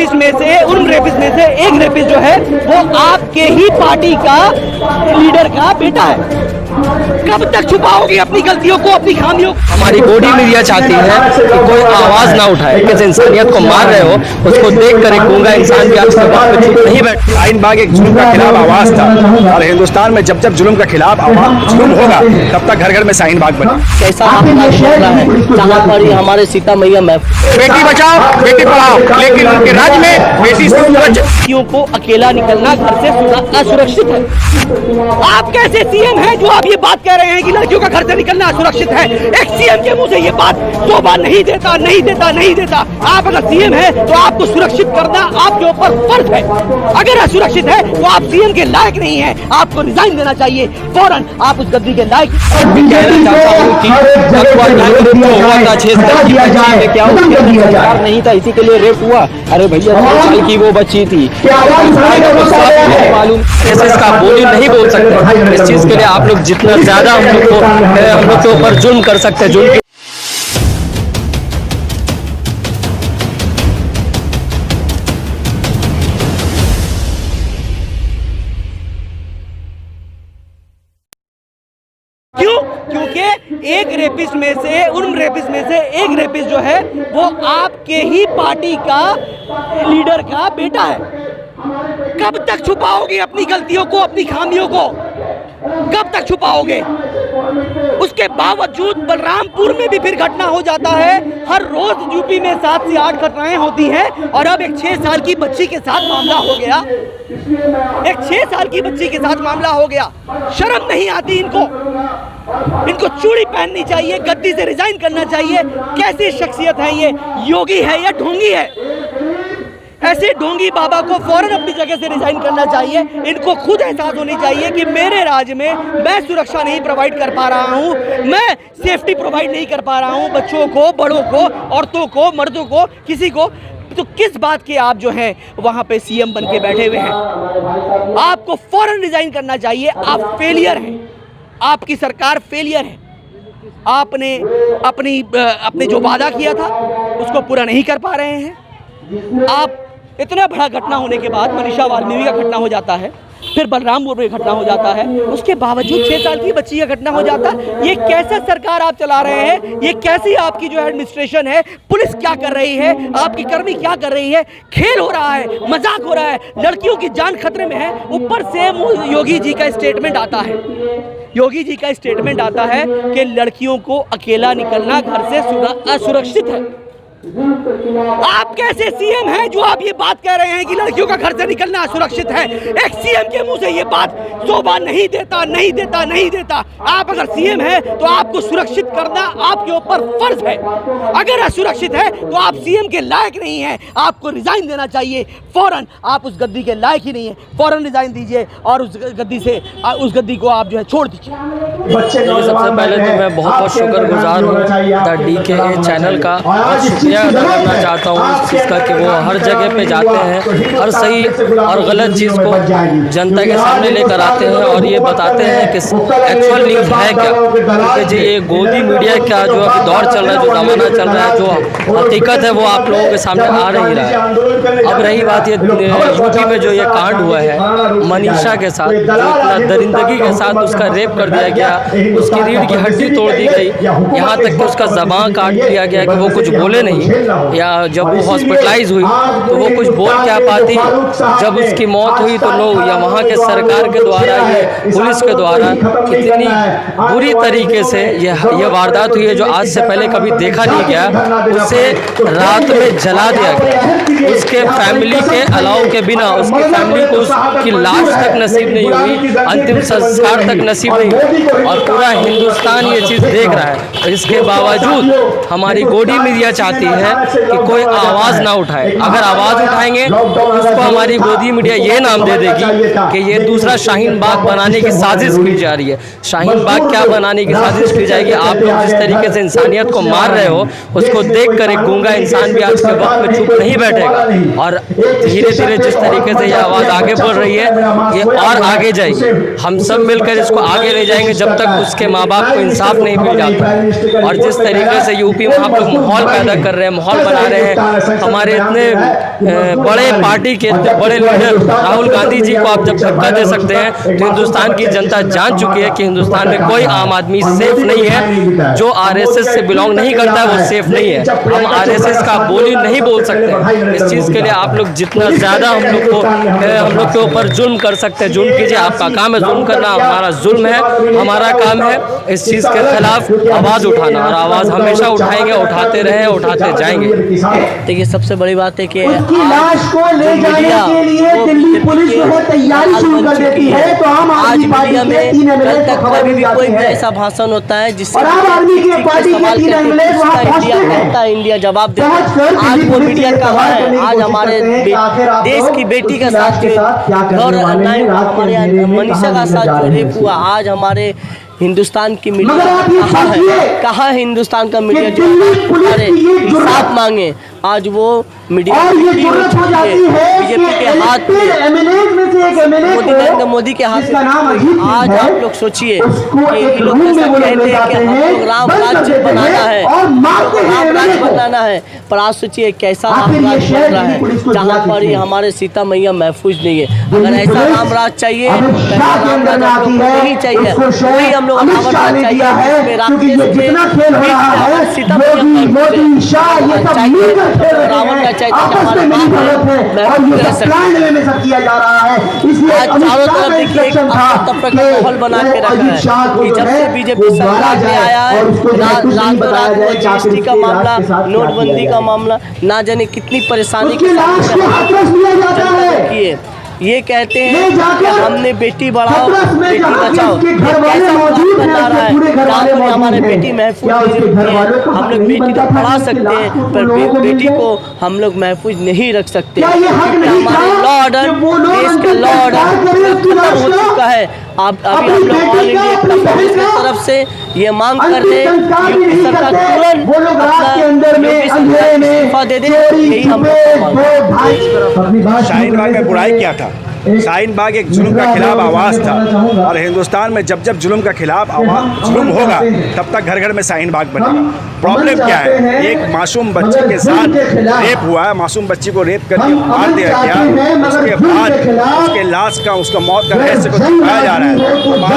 Rapist में से एक रेपिस्ट जो है वो आपके ही पार्टी का लीडर का बेटा है। कब तक छुपाओगे अपनी गलतियों को, अपनी खामियों को? हमारी गोदी मीडिया चाहती है कि कोई आवाज ना उठाए, किस इंसानियत को मार रहे हो उसको देख कर एक गूंगा इंसान भी आपके बात पे चुप नहीं बैठ। शाहीन बाग एक जुल्म का खिलाफ आवाज था और हिंदुस्तान में जब जब जुल्म का खिलाफ जुल्म होगा तब तक घर घर में शाहीन बाग बने। कैसा आपका मामला है जहाँ पर हमारे सीता मैया में बेटी बचाओ बेटी पढ़ाओ, लेकिन उनके राज्य में बेटी लड़कियों को अकेला निकलना घर से असुरक्षित है। आप कैसे सीएम हैं जो आप ये बात कह रहे हैं कि लड़कियों का घर से निकलना असुरक्षित है? एक सीएम के मुंह से ये बात 2 बार नहीं देता। आप अगर सीएम है तो आपको सुरक्षित करना आपके ऊपर फर्ज है। अगर असुरक्षित है तो आप सीएम के लायक नहीं है, आपको रिजाइन देना चाहिए फौरन। आप उस गद्दी के लायक नहीं था, इसी के लिए रेप हुआ। अरे भैया 2 साल की वो बच्ची थी, मालूम इसका बोली नहीं बोल सकते। इस चीज के लिए आप लोग जितना ज्यादा हम लोग के ऊपर जुल्म कर सकते हैं, जुल्म। क्यों? क्योंकि एक रेपिस्ट में से एक रेपिस्ट जो है वो आपके ही पार्टी का लीडर का बेटा है। कब तक छुपाओगे अपनी गलतियों को, अपनी खामियों को? कब तक छुपाओगे? उसके बावजूद बलरामपुर में भी फिर घटना हो जाता है। हर रोज यूपी में 7 से 8 घटनाएं होती हैं और अब एक 6 साल की बच्ची के साथ मामला हो गया। शर्म नहीं आती इनको चूड़ी पहननी चाहिए, गद्दी से रिजाइन करना चाहिए। कैसी शख्सियत है ये? योगी है या ढोंगी है? ऐसे ढोंगी बाबा को फौरन अपनी जगह से रिजाइन करना चाहिए। इनको खुद एहसास होनी चाहिए कि मेरे राज्य में मैं सुरक्षा नहीं प्रोवाइड कर पा रहा हूँ, मैं सेफ्टी प्रोवाइड नहीं कर पा रहा हूँ बच्चों को, बड़ों को, औरतों को, मर्दों को, किसी को। तो किस बात के आप जो हैं वहाँ पे सीएम बन के बैठे हुए हैं? आपको फौरन रिजाइन करना चाहिए। आप फेलियर हैं, आपकी सरकार फेलियर है। आपने अपने जो वादा किया था उसको पूरा नहीं कर पा रहे हैं। आप इतना बड़ा घटना होने के बाद मनीषा वाल्मीकि का घटना हो जाता है, फिर बलरामपुर में घटना हो जाता है, उसके बावजूद 6 साल की बच्ची का घटना हो जाता है। ये कैसा सरकार आप चला रहे हैं? ये कैसी आपकी जो एडमिनिस्ट्रेशन है? पुलिस क्या कर रही है? आपकी कर्मी क्या कर रही है? खेल हो रहा है, मजाक हो रहा है, लड़कियों की जान खतरे में है। ऊपर से योगी जी का स्टेटमेंट आता है कि लड़कियों को अकेला निकलना घर से असुरक्षित है। आप कैसे सीएम हैं जो आप ये बात कह रहे हैं कि लड़कियों का घर से निकलना असुरक्षित है? एक सीएम के मुंह से ये बात 100 बार नहीं देता। आप अगर सीएम है तो आपको सुरक्षित करना आपके ऊपर फर्ज है। अगर असुरक्षित है तो आप सीएम के लायक नहीं है, आपको रिजाइन देना चाहिए फौरन। आप उस गद्दी के लायक ही नहीं है, फौरन रिजाइन दीजिए और उस गद्दी को आप जो है छोड़ दीजिए। सबसे पहले तो मैं बहुत शुक्रगुजार हूँ द DKA चैनल का, अदा करना चाहता हूँ इस चीज़ का कि वो हर जगह पे जाते हैं, हर सही और गलत चीज़ को जनता के सामने लेकर आते हैं और ये बताते हैं कि एक्चुअल न्यूज़ है क्या। क्योंकि जी ये गोदी मीडिया का जो अभी दौर चल रहा है, जो ज़माना चल रहा है, जो हकीकत है वो आप लोगों के सामने आ नहीं रहा है। अब रही बात ये यूपी में जो ये कांड हुआ है मनीषा के साथ, जो दरिंदगी के साथ उसका रेप कर दिया गया, उसकी रीढ़ की हड्डी तोड़ दी गई, यहाँ तक कि उसका ज़बान काट दिया गया कि वो कुछ बोले नहीं, या जब वो हॉस्पिटलाइज हुई तो वो कुछ बोल क्या पाती। जब उसकी मौत हुई तो लोग या वहाँ के सरकार के द्वारा, ये पुलिस के द्वारा कितनी बुरी तरीके से ये वारदात हुई है जो आज से पहले कभी देखा नहीं गया। उसे रात में जला दिया गया, उसके फैमिली के अलाउ के बिना, उसकी फैमिली को उसकी लाश तक नसीब नहीं हुई, अंतिम संस्कार तक नसीब नहीं हुई और पूरा हिंदुस्तान ये चीज़ देख रहा है। इसके बावजूद हमारी गोदी मीडिया चाहती है कि कोई आवाज़ ना उठाए। अगर आवाज़ उठाएंगे तो उसको हमारी गोदी मीडिया ये नाम दे देगी कि ये दूसरा शाहीन बाग बनाने की साजिश की जा रही है। शाहीन बाग क्या बनाने की साजिश की जाएगी? आप लोग जिस तरीके से इंसानियत को मार रहे हो उसको देख कर एक गूंगा इंसान भी आज के वक्त में चुप नहीं बैठेगा और धीरे धीरे जिस तरीके से ये आवाज़ आगे बढ़ रही है ये और आगे जाएगी। हम सब मिलकर इसको आगे ले जाएंगे जब तक उसके माँ बाप को इंसाफ नहीं मिल जाता। और जिस तरीके से यूपी में आप लोग माहौल पैदा कर रहे रहे हैं, माहौल बना रहे हैं। हमारे इतने बड़े पार्टी के इतने बड़े लीडर राहुल गांधी जी को आप जब धक्का दे सकते हैं, तो हिंदुस्तान की जनता जान चुकी है कि हिंदुस्तान में कोई आम आदमी सेफ नहीं है। जो आरएसएस से बिलोंग नहीं करता है वो सेफ नहीं है। हम आरएसएस का बोली नहीं बोल सकते। इस चीज़ के लिए आप लोग जितना ज़्यादा हम लोग के ऊपर जुल्म कर सकते हैं, जुल्म कीजिए। आपका काम है जुल्म करना, हमारा जुल्म है। हमारा काम है इस चीज़ के खिलाफ आवाज़ उठाना, और आवाज़ हमेशा उठाएंगे, उठाते रहे, उठाते जाएंगे। देखिए, सबसे बड़ी बात है कि उसकी लाश को ले जाने के लिए दिल्ली पुलिस जो है तैयारी शुरू कर देती है। तो आम आदमी पार्टी के 3 एमएलए कल तक कभी भी कोई भी ऐसा भाषण होता है जिससे और आम आदमी की पार्टी के 3 एमएलए वहां पहुंचते हैं। इंडिया जवाब देता है। आज वो मीडिया कहाँ है? आज हमारे देश की बेटी का साथ और हमारे मनीषा का साथ जो रेप हुआ, आज हमारे हिंदुस्तान की मीडिया कहाँ है? हिंदुस्तान का मीडिया जो हमारे इंसाफ मांगे, आज वो मीडिया बीजेपी के हाथ में, नरेंद्र मोदी के हाथ में। आज आप लोग सोचिए कि ये लोग ऐसा कहते हैं कि हम लोग राम राज्य बनाना है, राम राज्य बनाना है, पर आज सोचिए कैसा राम राज्य बन रहा है जहाँ पर ये हमारे सीता मैया महफूज नहीं है। अगर ऐसा राम राज चाहिए, ऐसा राम राज आप लोग को नहीं चाहिए, वही हम लोग रावण राज चाहिए। सीता मैया चाहिए, रावण का चाहिए हमारे किया जा रहा है। चारों तरफ देखिए एक का माहौल बना के रखा है कि जब से बीजेपी सरकार में आया है, रात को जीएसटी का मामला, नोटबंदी का मामला, ना जाने कितनी परेशानी के साथ किए। ये कहते हैं कि हमने बेटी बढ़ाओ बेटी बचाओ, कैसा बना रहा है? रात में हमारे बेटी महफूज नहीं रखती है। हम लोग बेटी तो पढ़ा सकते हैं, पर बेटी को हम लोग महफूज नहीं रख सकते। हमारे लॉ ऑर्डर, देश का लॉ ऑर्डर खत्म हो चुका है। अब अभी हम लोग ऑल इंडिया कांग्रेस की तरफ से ये मांग कर रहे हैं कि सरकार तुरंत इस्तीफा दे दे। यही हम शाहीन बाग में बुराई क्या था? शाहीन बाग एक जुल्म का खिलाफ आवाज़ था, और हिंदुस्तान में जब जब जुल्म का खिलाफ जुल्म होगा तब तक घर घर में शाहीन बाग बनेगा। प्रॉब्लम क्या है? एक मासूम बच्ची के साथ रेप हुआ है, मासूम बच्ची को रेप करके मार दिया गया, उसके बाद उसके लाश का, उसका मौत का रहस्य को छुपाया जा रहा है।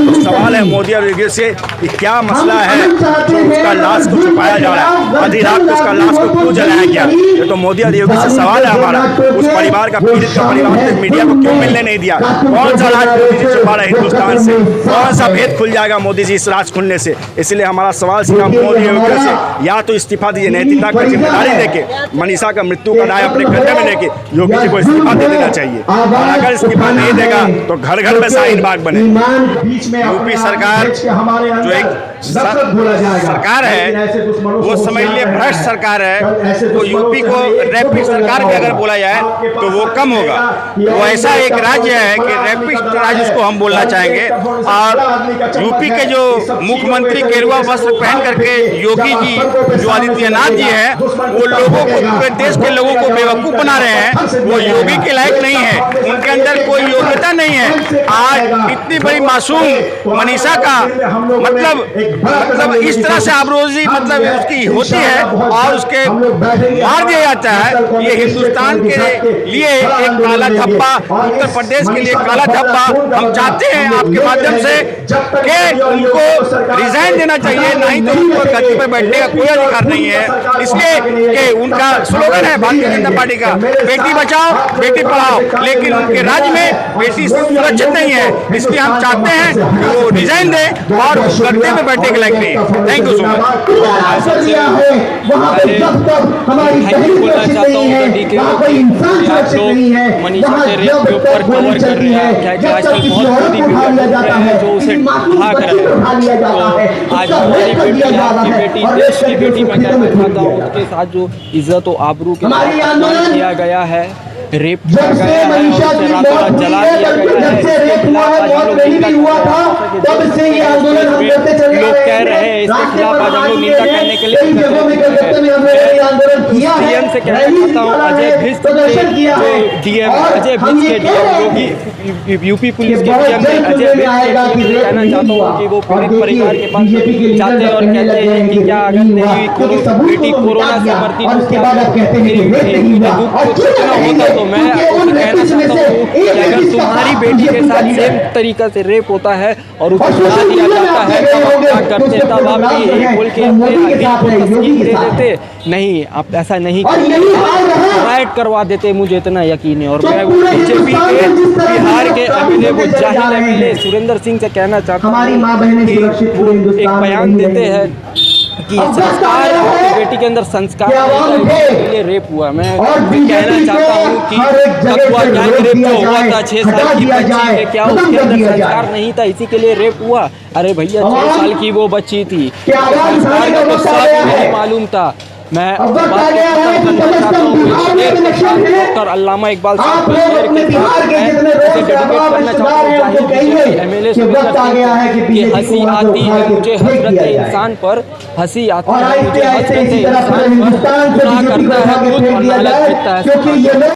तो सवाल है मोदी और योगी से कि क्या मसला है जो उसका लाश को छुपाया जा रहा है? आधी रात को उसका लाश को क्यों जलाया गया? ये तो मोदी और योगी से सवाल है हमारा। उस परिवार का, पीड़ित का परिवार मीडिया को क्यों नहीं दिया? कौन सा राज मोदी जी छुपा रहे हिंदुस्तान से? कौन सा भेद खुल जाएगा मोदी जी इस राज खुलने से? इसलिए हमारा सवाल सीधा मोदी योगी से, या तो इस्तीफा दीजिए, नैतिकता का जिम्मेदारी देके, मनीषा का मृत्यु का दाय अपने कंधे में लेके योगी जी को इस्तीफा दे देना चाहिए। और अगर इस्तीफा नहीं देगा तो घर घर में शाहीन बाग बने। यूपी सरकार जो एक सरकार है वो समझ लिए भ्रष्ट सरकार है, तो यूपी को रैपिस्ट सरकार भी अगर बोला जाए तो वो कम होगा। वो ऐसा एक राज्य है कि रैपिस्ट राज्य उसको हम बोलना चाहेंगे। और यूपी के जो मुख्यमंत्री गेरुआ वस्त्र पहन करके योगी जी, जो आदित्यनाथ जी हैं, वो लोगों को, पूरे देश के लोगों को बेवकूफ़ बना रहे हैं। वो योगी के लायक नहीं है, उनके अंदर कोई योग्यता नहीं है। आज इतनी बड़ी मासूम मनीषा का मतलब इस तरह से आबरोजी मतलब उसकी होती है और उसके मार दिया जाता है। ये हिंदुस्तान के लिए एक काला धब्बा, उत्तर प्रदेश के लिए काला धब्बा। हम चाहते हैं आपके माध्यम से कि उनको रिजाइन देना चाहिए, नहीं तो उनको गद्दी पर बैठने का कोई अधिकार नहीं है। इसलिए कि उनका स्लोगन है भारतीय जनता पार्टी का, बेटी बचाओ बेटी पढ़ाओ, लेकिन उनके राज्य में बेटी सुरक्षित नहीं है। इसलिए हम चाहते हैं कि वो रिजाइन दें और गद्दे में बैठने के लायक नहीं है। Thank you so much. Manisha के रेप के ऊपर कवर कर रहे हैं, क्या कि आजकल बहुत मोदी मीडिया है जो उसे ढाक रहे हैं। तो आज हमारी बेटी, आपकी बेटी, देश की बेटी, मैं कहना चाहता हूँ उसके साथ जो इज्जत और आबरू के साथ किया गया है, रेप जब किया से गया है और मनीषा उसे की रातों मौत रात हुई जला है, दिया जब गया है। से रेप हुआ है, बहुत नहीं भी हुआ था, तब से ये आंदोलन हम करते चले आ लोग रहे कह हैं। रहे हैं इसके रास्ते खिलाफ पर आज हम लोग आज निंदा ये करने के लिए कई जगहों में कलकत्ता में हमने ये आंदोलन किया है, सीएम से कहना रैली चाहता हूँ निकाला अजय है, भिस्त प्रदर्शन किया है, जो डीएम और अजय हम भिस्त ये के कह रहे डीएम हैं जो कि यूपी पुलिस के बहुत डीएम जल्द अजय सुनने में आएगा कि भिस्त रेप कहना नहीं चाहता हुआ। हूँ कि वो और पीड़ित देखिए, परिवार के पास बीजेपी के लीडर जाते हैं और कहने कहते लगे हैं कि कि क्या रेप अगर नहीं नहीं हुआ, हुई क्योंकि सबूत बेटी को कोरोना मिटा से दिया, मरती और तो उसके क्या बाद आप कहते हैं कि रेप नहीं हुआ। और क्यों इतना कहेंगे? होता तो मैं क्योंकि आपको उन कहना रेपिस्ट में चाहता से हूँ एक कि अगर रेपिस्ट का तुम्हारी हाथ बेटी के बीजेपी का साथ लिया है। सेम तरीका से रेप होता है और और उसे सुना सोशल दिया मीडिया में जाता आप है देख रहे तब आप होंगे, क्या तो करते उसके तब आप प्रोग्राम जो यही है, बोल के वो अपने मोदी के दिल साथ को है, योगी तस्कीन के दे साथ देते। है। नहीं आप ऐसा नहीं और यही हाल रहा। राइट करवा देते, मुझे इतना यकीन है। और तो मैं पूरे बीजेपी हिंदुस्तान के में जिस तरह से बिहार के लोग एमएलए वो चले जा जाहिल रहे एमएलए हैं। सुरेंद्र सिंह से कहना चाहता हूँ हमारी माँ बहनें कि सुरक्षित वो पूरे एक हिंदुस्तान में बयान नहीं देते रहेंगी। हैं कि अब वक्त आ संस्कार गया आपकी है बेटी के अंदर संस्कार कि नहीं आवाम था, उठे इसलिए रेप हुआ। मैं और कहना बीजेपी चाहता को हूँ कि हर एक जगह कठुआ से गैंग रोक रेप दिया जो हुआ जाए, था 6 हटा साल की दिया बच्ची जाए, है, क्या खत्म उसके कर अंदर दिया संस्कार जाए। नहीं था इसी के लिए रेप हुआ? अरे भैया 6 आवाम साल की वो बच्ची थी, क्या आवाज संस्कार उठाने का का तो वक्त आ साथ गया नहीं है। मालूम था। मैं अब वक्त आ बात गया है खत्म कि करना कम से चाहता कम हूँ। बिहार में शेर के इलेक्शन साथ है। डॉक्टर अल्लामा इकबाल साहब आप के लोग शेर अपने के बिहार साथ के मैं जितने उसे रोड से डेडिकेट आवाम करना रिश्तेदार चाहता हूँ। हैं, उनको जाहिर कहिए एमएलए कि वक्त आ गया है कि कि बीजेपी हंसी को वहाँ से आती है उखाड़ के मुझे फेंक हसरत दिया जाए। इंसान पर, हंसी आती और है आहिस्ते मुझे आहिस्ते हसरत इसी तरह पूरे इंसान पर, हिंदुस्तान से गुनाह बीजेपी को करता उठा है के खुद फेंक और दिया नालत जाए, जीतता है क्योंकि समाज। ये लोग